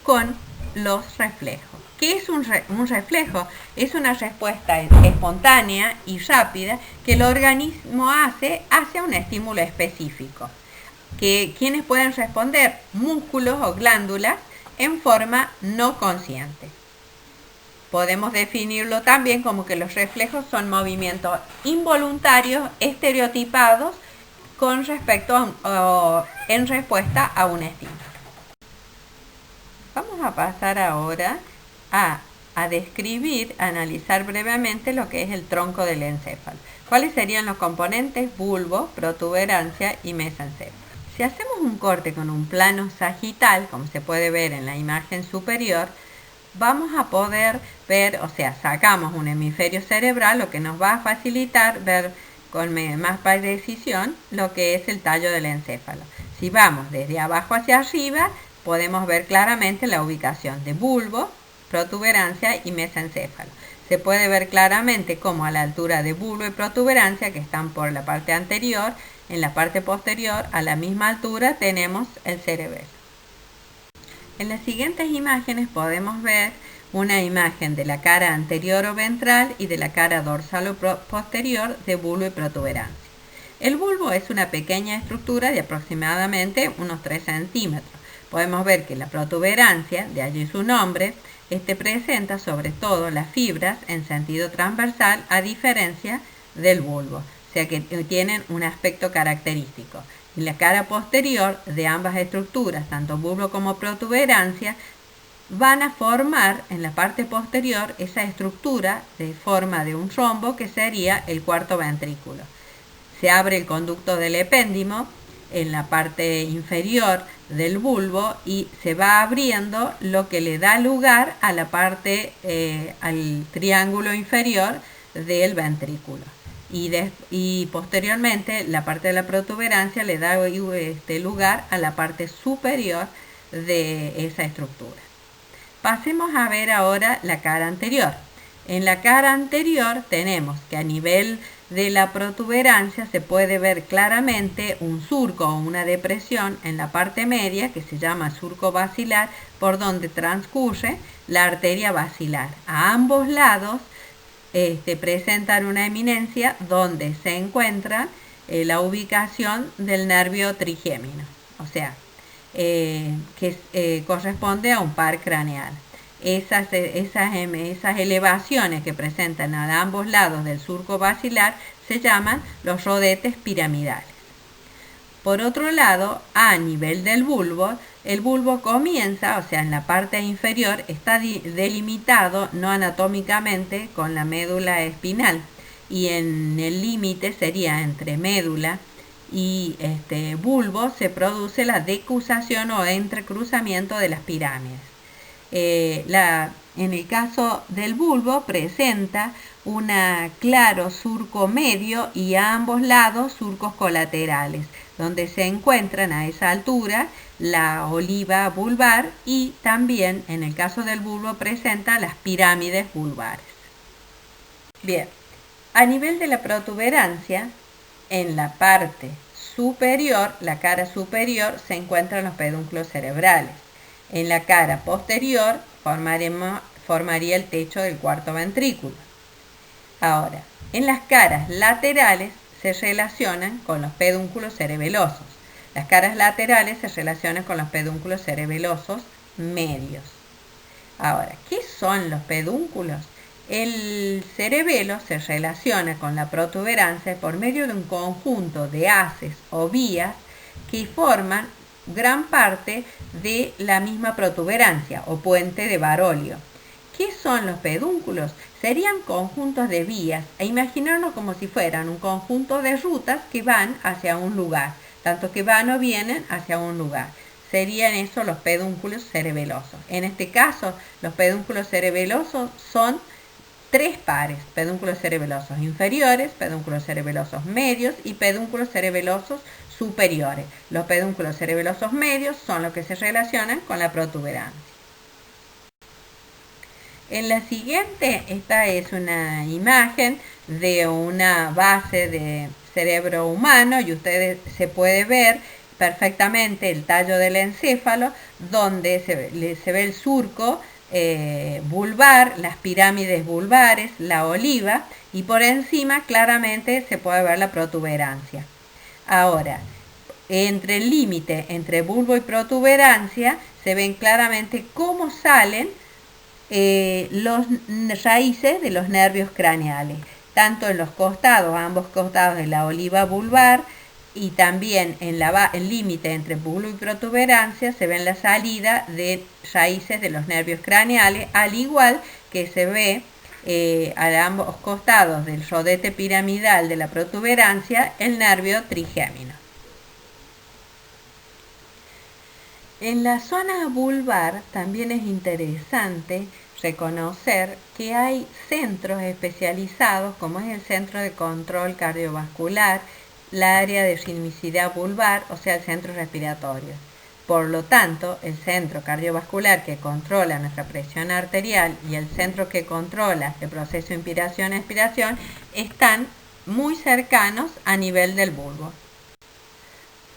con los reflejos. ¿Qué es un reflejo? Es una respuesta espontánea y rápida que el organismo hace hacia un estímulo específico. ¿Quiénes pueden responder? Músculos o glándulas en forma no consciente. Podemos definirlo también como que los reflejos son movimientos involuntarios estereotipados con respecto en respuesta a un estímulo. Vamos a pasar ahora a describir, a analizar brevemente lo que es el tronco del encéfalo. ¿Cuáles serían los componentes? Bulbo, protuberancia y mesencéfalo. Si hacemos un corte con un plano sagital, como se puede ver en la imagen superior, vamos a poder ver, o sea, sacamos un hemisferio cerebral, lo que nos va a facilitar ver con más precisión lo que es el tallo del encéfalo. Si vamos desde abajo hacia arriba, podemos ver claramente la ubicación de bulbo, protuberancia y mesencéfalo. Se puede ver claramente cómo a la altura de bulbo y protuberancia, que están por la parte anterior, en la parte posterior, a la misma altura, tenemos el cerebelo. En las siguientes imágenes podemos ver una imagen de la cara anterior o ventral y de la cara dorsal o posterior de bulbo y protuberancia. El bulbo es una pequeña estructura de aproximadamente unos 3 centímetros. Podemos ver que la protuberancia, de allí su nombre, presenta sobre todo las fibras en sentido transversal, a diferencia del bulbo, o sea que tienen un aspecto característico. Y la cara posterior de ambas estructuras, tanto bulbo como protuberancia, van a formar en la parte posterior esa estructura de forma de un rombo que sería el cuarto ventrículo. se abre el conducto del epéndimo en la parte inferior del bulbo y se va abriendo, lo que le da lugar a la parte, al triángulo inferior del ventrículo. Y posteriormente la parte de la protuberancia le da lugar a la parte superior de esa estructura. Pasemos a ver ahora la cara anterior. En la cara anterior tenemos que a nivel de la protuberancia se puede ver claramente un surco o una depresión en la parte media que se llama surco basilar, por donde transcurre la arteria basilar. A ambos lados presentan una eminencia donde se encuentra la ubicación del nervio trigémino, o sea, que corresponde a un par craneal. Esas elevaciones que presentan a ambos lados del surco basilar se llaman los rodetes piramidales. Por otro lado, a nivel del bulbo, el bulbo comienza, o sea, en la parte inferior, está delimitado no anatómicamente con la médula espinal, y en el límite sería entre médula y bulbo se produce la decusación o entrecruzamiento de las pirámides. En el caso del bulbo presenta un claro surco medio y a ambos lados surcos colaterales, donde se encuentran a esa altura la oliva vulvar, y también en el caso del bulbo presenta las pirámides vulvares. Bien, a nivel de la protuberancia, en la parte superior, la cara superior, se encuentran los pedúnculos cerebrales. En la cara posterior formaría el techo del cuarto ventrículo. Ahora, en las caras laterales se relacionan con los pedúnculos cerebelosos. Las caras laterales se relacionan con los pedúnculos cerebelosos medios. Ahora, ¿qué son los pedúnculos? El cerebelo se relaciona con la protuberancia por medio de un conjunto de haces o vías que forman gran parte de la misma protuberancia o puente de Barolio. ¿Qué son los pedúnculos? Serían conjuntos de vías, e imaginarnos como si fueran un conjunto de rutas que van hacia un lugar, tanto que van o vienen hacia un lugar. Serían eso los pedúnculos cerebelosos. En este caso, los pedúnculos cerebelosos son tres pares: pedúnculos cerebelosos inferiores, pedúnculos cerebelosos medios y pedúnculos cerebelosos superiores. Los pedúnculos cerebelosos medios son los que se relacionan con la protuberancia. En la siguiente, esta es una imagen de una base de cerebro humano, y ustedes se puede ver perfectamente el tallo del encéfalo, donde se ve el surco vulvar, las pirámides vulvares, la oliva, y por encima claramente se puede ver la protuberancia. Ahora, entre el límite entre bulbo y protuberancia se ven claramente cómo salen los raíces de los nervios craneales, tanto en los costados, a ambos costados de la oliva vulvar, y también en el límite entre bulbo y protuberancia se ven la salida de raíces de los nervios craneales, al igual que se ve a ambos costados del rodete piramidal de la protuberancia el nervio trigémino. En la zona vulvar también es interesante reconocer que hay centros especializados, como es el Centro de Control Cardiovascular, la área de ritmicidad vulvar, o sea, el centro respiratorio. Por lo tanto, el centro cardiovascular que controla nuestra presión arterial y el centro que controla el proceso de inspiración-expiración están muy cercanos a nivel del bulbo.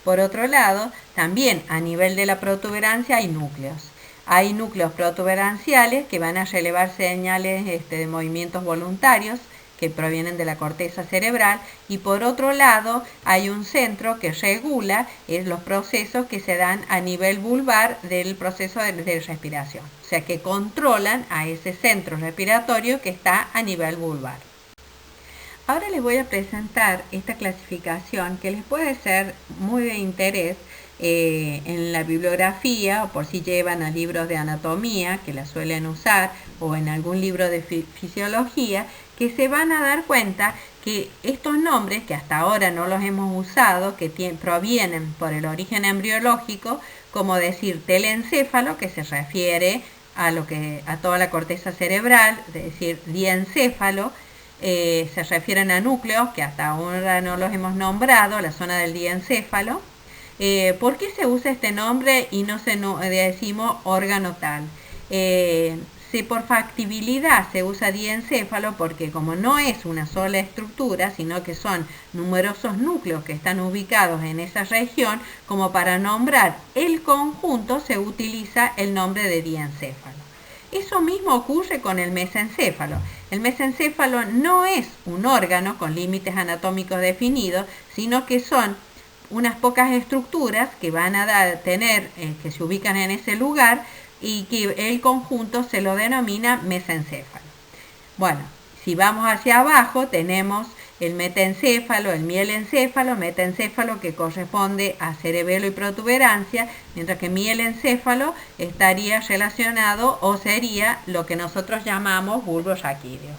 Por otro lado, también a nivel de la protuberancia hay núcleos. Hay núcleos protuberanciales que van a relevar señales de movimientos voluntarios que provienen de la corteza cerebral, y por otro lado hay un centro que regula los procesos que se dan a nivel vulvar del proceso de respiración, o sea que controlan a ese centro respiratorio que está a nivel vulvar. Ahora les voy a presentar esta clasificación que les puede ser muy de interés en la bibliografía, o por si llevan a libros de anatomía que la suelen usar, o en algún libro de fisiología, que se van a dar cuenta que estos nombres, que hasta ahora no los hemos usado, que provienen por el origen embriológico, como decir telencéfalo, que se refiere a toda la corteza cerebral, es decir, diencéfalo, se refieren a núcleos que hasta ahora no los hemos nombrado, la zona del diencéfalo. ¿Por qué se usa este nombre y no decimos órgano tal? Por factibilidad se usa diencéfalo porque como no es una sola estructura, sino que son numerosos núcleos que están ubicados en esa región, como para nombrar el conjunto se utiliza el nombre de diencéfalo. Eso mismo ocurre con el mesencéfalo. El mesencéfalo no es un órgano con límites anatómicos definidos, sino que son unas pocas estructuras que van a tener, que se ubican en ese lugar, y que el conjunto se lo denomina mesencéfalo. Bueno, si vamos hacia abajo tenemos el metencéfalo, el mielencéfalo, metencéfalo que corresponde a cerebelo y protuberancia, mientras que mielencéfalo estaría relacionado o sería lo que nosotros llamamos bulbo raquídeo.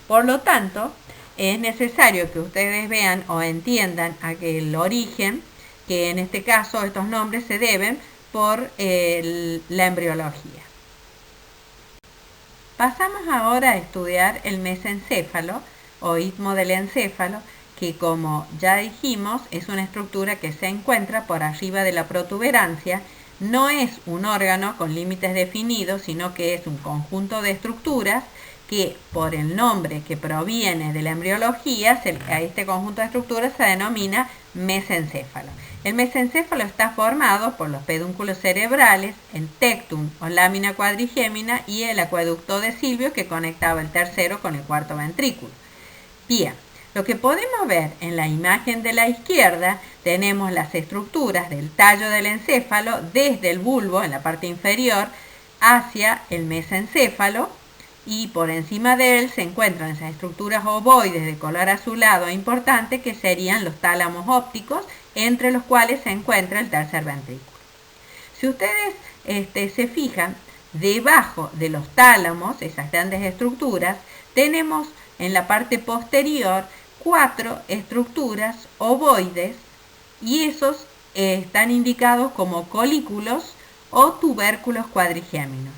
Por lo tanto, es necesario que ustedes vean o entiendan el origen, que en este caso estos nombres se deben por la embriología. Pasamos ahora a estudiar el mesencéfalo o istmo del encéfalo, que como ya dijimos es una estructura que se encuentra por arriba de la protuberancia. No es un órgano con límites definidos, sino que es un conjunto de estructuras que por el nombre que proviene de la embriología, a este conjunto de estructuras se denomina mesencéfalo. El mesencéfalo está formado por los pedúnculos cerebrales, el tectum o lámina cuadrigémina y el acueducto de Silvio que conectaba el tercero con el cuarto ventrículo. Bien, lo que podemos ver en la imagen de la izquierda, tenemos las estructuras del tallo del encéfalo desde el bulbo en la parte inferior hacia el mesencéfalo, y por encima de él se encuentran esas estructuras ovoides de color azulado importante que serían los tálamos ópticos, entre los cuales se encuentra el tercer ventrículo. Si ustedes se fijan, debajo de los tálamos, esas grandes estructuras, tenemos en la parte posterior 4 estructuras ovoides y esos están indicados como colículos o tubérculos cuadrigéminos.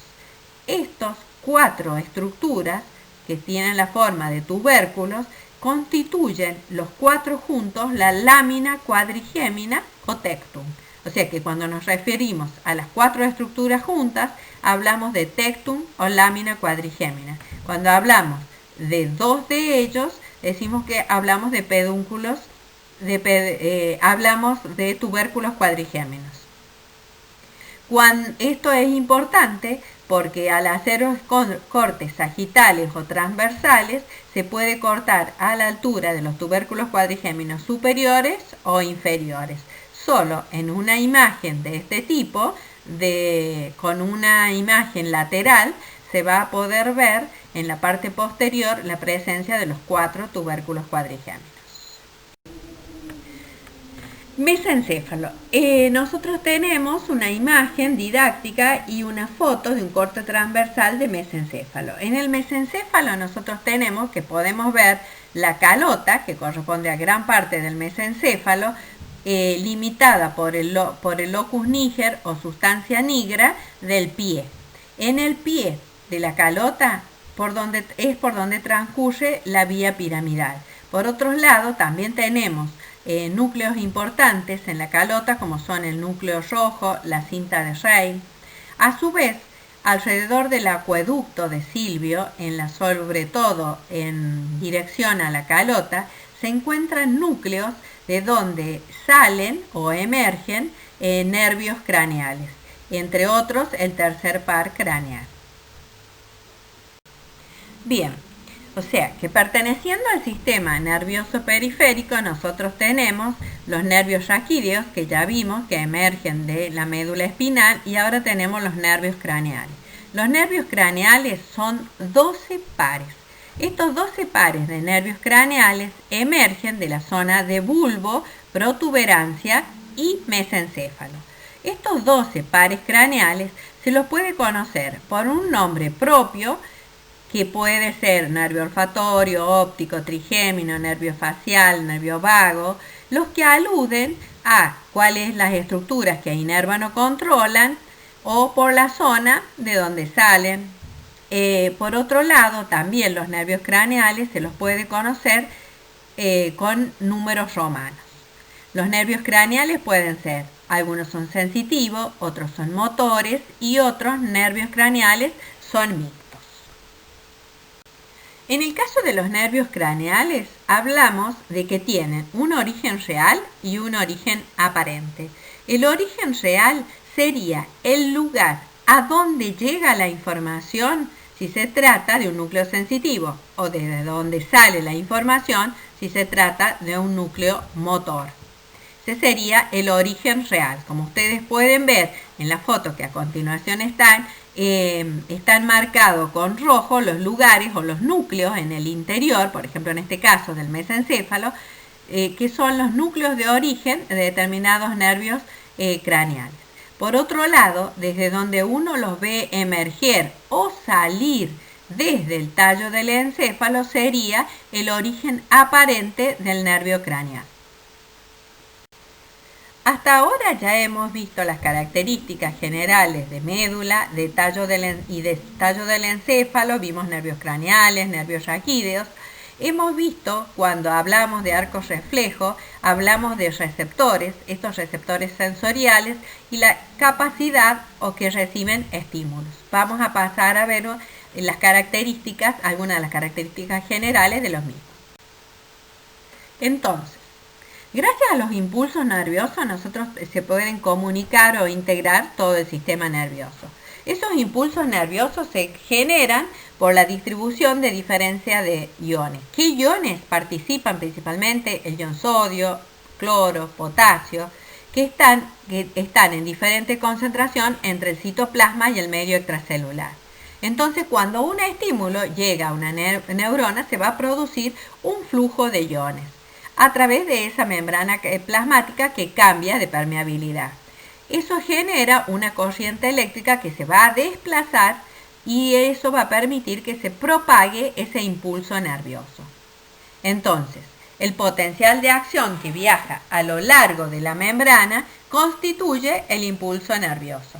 Estos 4 estructuras que tienen la forma de tubérculos constituyen los 4 juntos la lámina cuadrigémina o tectum. O sea que cuando nos referimos a las 4 estructuras juntas, hablamos de tectum o lámina cuadrigémina. Cuando hablamos de 2 de ellos, decimos que hablamos de pedúnculos, hablamos de tubérculos cuadrigéminos. Esto es importante porque al hacer los cortes sagitales o transversales se puede cortar a la altura de los tubérculos cuadrigéminos superiores o inferiores. Solo en una imagen de este tipo, con una imagen lateral, se va a poder ver en la parte posterior la presencia de los 4 tubérculos cuadrigéminos. Mesencéfalo. Nosotros tenemos una imagen didáctica y una foto de un corte transversal de mesencéfalo. En el mesencéfalo nosotros tenemos que podemos ver la calota, que corresponde a gran parte del mesencéfalo, limitada por el locus niger o sustancia nigra del pie. En el pie de la calota por donde transcurre la vía piramidal. Por otro lado, también tenemos núcleos importantes en la calota, como son el núcleo rojo, la cinta de Rey. A su vez, alrededor del acueducto de Silvio, sobre todo en dirección a la calota, se encuentran núcleos de donde salen o emergen nervios craneales, entre otros el tercer par craneal. Bien, o sea que perteneciendo al sistema nervioso periférico nosotros tenemos los nervios raquídeos que ya vimos que emergen de la médula espinal, y ahora tenemos los nervios craneales. Los nervios craneales son 12 pares. Estos 12 pares de nervios craneales emergen de la zona de bulbo, protuberancia y mesencéfalo. Estos 12 pares craneales se los puede conocer por un nombre propio, que puede ser nervio olfatorio, óptico, trigémino, nervio facial, nervio vago, los que aluden a cuáles las estructuras que inervan o controlan o por la zona de donde salen. Por otro lado, también los nervios craneales se los puede conocer con números romanos. Los nervios craneales pueden ser, algunos son sensitivos, otros son motores y otros nervios craneales son mixtos. En el caso de los nervios craneales, hablamos de que tienen un origen real y un origen aparente. El origen real sería el lugar a donde llega la información si se trata de un núcleo sensitivo o desde donde sale la información si se trata de un núcleo motor. Ese sería el origen real. Como ustedes pueden ver en la foto que a continuación están marcados con rojo los lugares o los núcleos en el interior, por ejemplo en este caso del mesencéfalo, que son los núcleos de origen de determinados nervios craneales. Por otro lado, desde donde uno los ve emerger o salir desde el tallo del encéfalo sería el origen aparente del nervio craneal. Hasta ahora ya hemos visto las características generales de médula y de tallo del encéfalo, vimos nervios craneales, nervios raquídeos. Hemos visto, cuando hablamos de arcos reflejos, hablamos de receptores, estos receptores sensoriales y la capacidad o que reciben estímulos. Vamos a pasar a ver las características, algunas de las características generales de los mismos. Entonces, gracias a los impulsos nerviosos nosotros se pueden comunicar o integrar todo el sistema nervioso. Esos impulsos nerviosos se generan por la distribución de diferencia de iones. ¿Qué iones participan principalmente? El ion sodio, cloro, potasio, que están en diferente concentración entre el citoplasma y el medio extracelular. Entonces, cuando un estímulo llega a una neurona, se va a producir un flujo de iones a través de esa membrana plasmática que cambia de permeabilidad. Eso genera una corriente eléctrica que se va a desplazar y eso va a permitir que se propague ese impulso nervioso. Entonces, el potencial de acción que viaja a lo largo de la membrana constituye el impulso nervioso.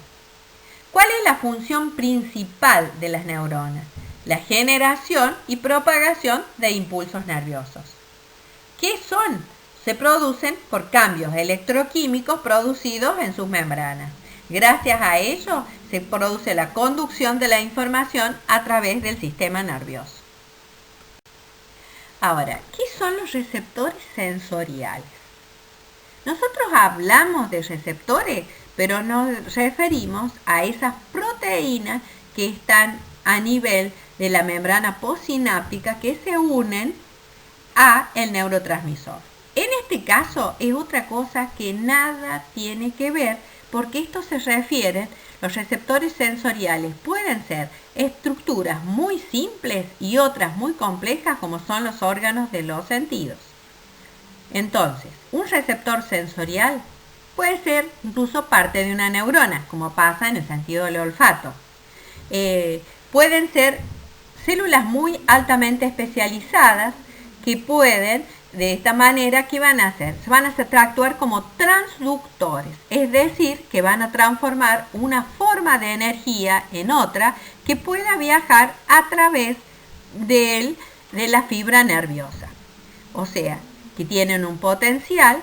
¿Cuál es la función principal de las neuronas? La generación y propagación de impulsos nerviosos. ¿Qué son? Se producen por cambios electroquímicos producidos en sus membranas. Gracias a ello se produce la conducción de la información a través del sistema nervioso. Ahora, ¿qué son los receptores sensoriales? Nosotros hablamos de receptores, pero nos referimos a esas proteínas que están a nivel de la membrana postsináptica que se unen a el neurotransmisor. En este caso es otra cosa que nada tiene que ver porque esto se refiere, los receptores sensoriales pueden ser estructuras muy simples y otras muy complejas como son los órganos de los sentidos. Entonces, un receptor sensorial puede ser incluso parte de una neurona, como pasa en el sentido del olfato. Pueden ser células muy altamente especializadas que pueden, de esta manera, ¿qué van a hacer? Se van a actuar como transductores, es decir, que van a transformar una forma de energía en otra que pueda viajar a través de la fibra nerviosa. O sea, que tienen un potencial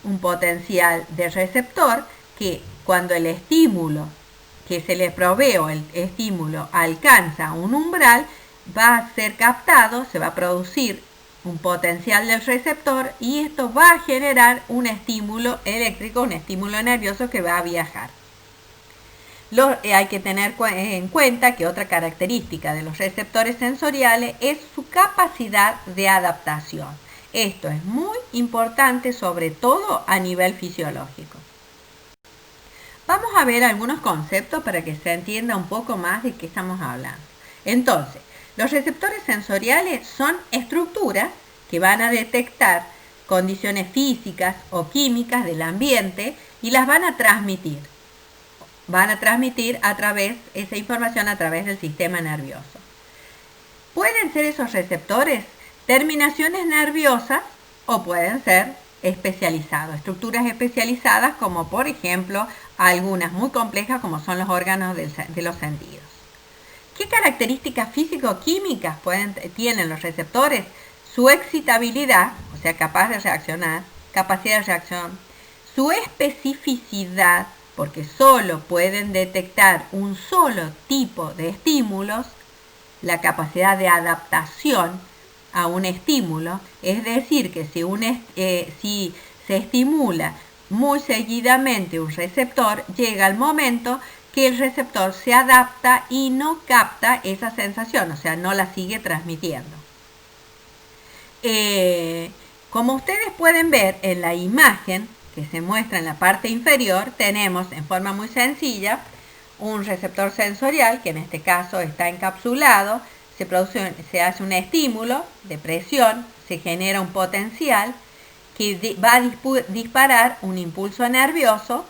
de receptor que cuando el estímulo que se le provee o el estímulo alcanza un umbral, va a ser captado, se va a producir un potencial del receptor y esto va a generar un estímulo eléctrico, un estímulo nervioso que va a viajar. Hay que tener en cuenta que otra característica de los receptores sensoriales es su capacidad de adaptación. Esto es muy importante, sobre todo a nivel fisiológico. Vamos a ver algunos conceptos para que se entienda un poco más de qué estamos hablando. Entonces, los receptores sensoriales son estructuras que van a detectar condiciones físicas o químicas del ambiente y las van a transmitir. Van a transmitir esa información a través del sistema nervioso. Pueden ser esos receptores terminaciones nerviosas o pueden ser especializados, estructuras especializadas como por ejemplo algunas muy complejas como son los órganos de los sentidos. ¿Qué características físico-químicas tienen los receptores? Su excitabilidad, o sea, capaz de reaccionar, capacidad de reacción, su especificidad, porque solo pueden detectar un solo tipo de estímulos, la capacidad de adaptación a un estímulo, es decir, que si se estimula muy seguidamente un receptor, llega el momento que el receptor se adapta y no capta esa sensación, o sea, no la sigue transmitiendo. Como ustedes pueden ver en la imagen que se muestra en la parte inferior, tenemos en forma muy sencilla un receptor sensorial que en este caso está encapsulado, se hace un estímulo de presión, se genera un potencial que va a disparar un impulso nervioso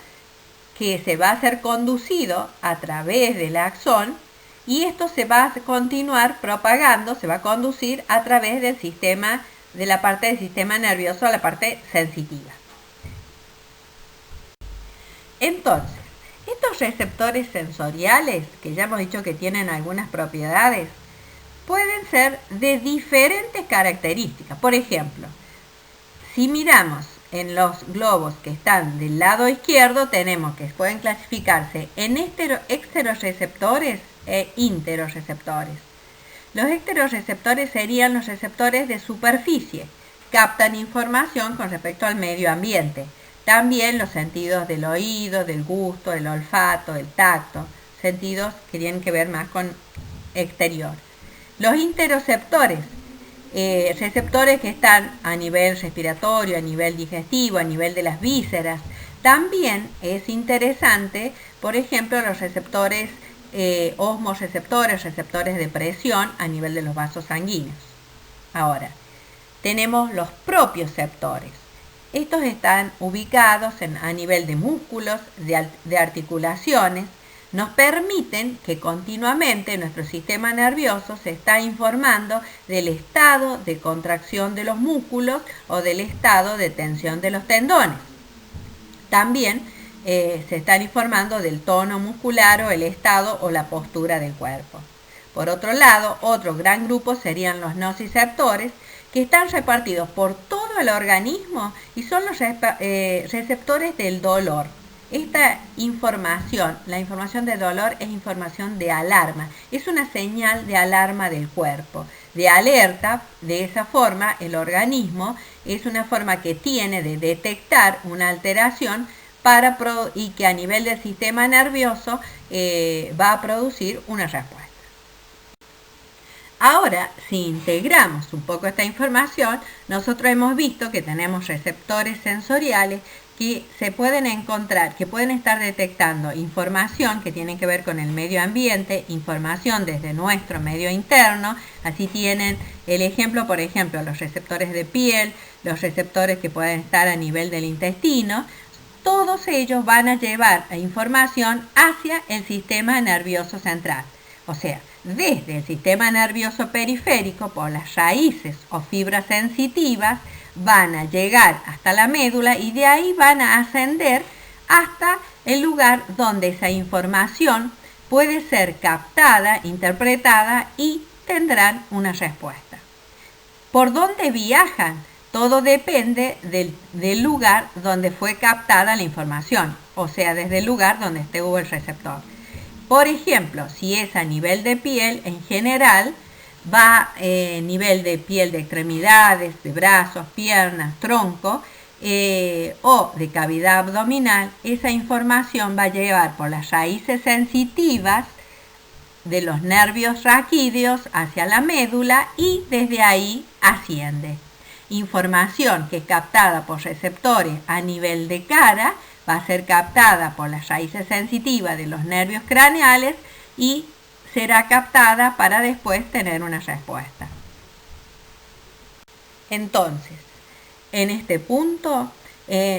que se va a ser conducido a través del axón y esto se va a continuar propagando, se va a conducir a través del sistema, de la parte del sistema nervioso a la parte sensitiva. Entonces, estos receptores sensoriales, que ya hemos dicho que tienen algunas propiedades, pueden ser de diferentes características. Por ejemplo, si miramos en los globos que están del lado izquierdo, tenemos que pueden clasificarse en exteroreceptores e interoreceptores. Los exteroreceptores serían los receptores de superficie, captan información con respecto al medio ambiente. También los sentidos del oído, del gusto, del olfato, del tacto, sentidos que tienen que ver más con exterior. Los interoceptores, receptores que están a nivel respiratorio, a nivel digestivo, a nivel de las vísceras. También es interesante, por ejemplo, los receptores osmoreceptores, receptores de presión a nivel de los vasos sanguíneos. Ahora, tenemos los propioceptores. Estos están ubicados a nivel de músculos, de articulaciones, nos permiten que continuamente nuestro sistema nervioso se está informando del estado de contracción de los músculos o del estado de tensión de los tendones. También se están informando del tono muscular o el estado o la postura del cuerpo. Por otro lado, otro gran grupo serían los nociceptores, que están repartidos por todo el organismo y son los receptores del dolor. Esta información, la información de dolor es información de alarma, es una señal de alarma del cuerpo, de alerta. De esa forma el organismo es una forma que tiene de detectar una alteración y que a nivel del sistema nervioso va a producir una respuesta. Ahora, si integramos un poco esta información, nosotros hemos visto que tenemos receptores sensoriales que se pueden encontrar, que pueden estar detectando información que tiene que ver con el medio ambiente, información desde nuestro medio interno. Así tienen el ejemplo, por ejemplo, los receptores de piel, los receptores que pueden estar a nivel del intestino. Todos ellos van a llevar información hacia el sistema nervioso central. O sea, desde el sistema nervioso periférico, por las raíces o fibras sensitivas, van a llegar hasta la médula y de ahí van a ascender hasta el lugar donde esa información puede ser captada, interpretada y tendrán una respuesta. ¿Por dónde viajan? Todo depende del lugar donde fue captada la información, o sea, desde el lugar donde estuvo el receptor. Por ejemplo, si es a nivel de piel, en general va a nivel de piel de extremidades, de brazos, piernas, tronco o de cavidad abdominal, esa información va a llevar por las raíces sensitivas de los nervios raquídeos hacia la médula y desde ahí asciende. Información que es captada por receptores a nivel de cara va a ser captada por las raíces sensitivas de los nervios craneales y será captada para después tener una respuesta. Entonces, en este punto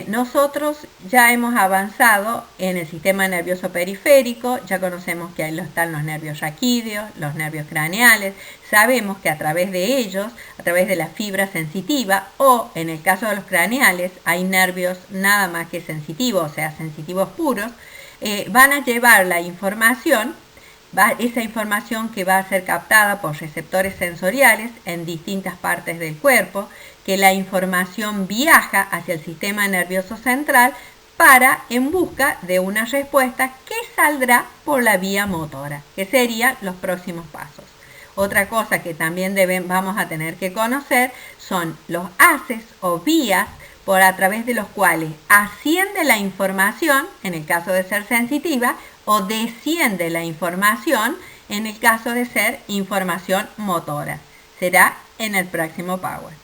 Nosotros ya hemos avanzado en el sistema nervioso periférico, ya conocemos que ahí están los nervios raquídeos, los nervios craneales, sabemos que a través de ellos, a través de la fibra sensitiva o en el caso de los craneales hay nervios nada más que sensitivos, o sea, sensitivos puros, van a llevar la información, esa información que va a ser captada por receptores sensoriales en distintas partes del cuerpo, que la información viaja hacia el sistema nervioso central en busca de una respuesta que saldrá por la vía motora, que serían los próximos pasos. Otra cosa que también vamos a tener que conocer son los haces o vías a través de los cuales asciende la información, en el caso de ser sensitiva, o desciende la información, en el caso de ser información motora. Será en el próximo Power.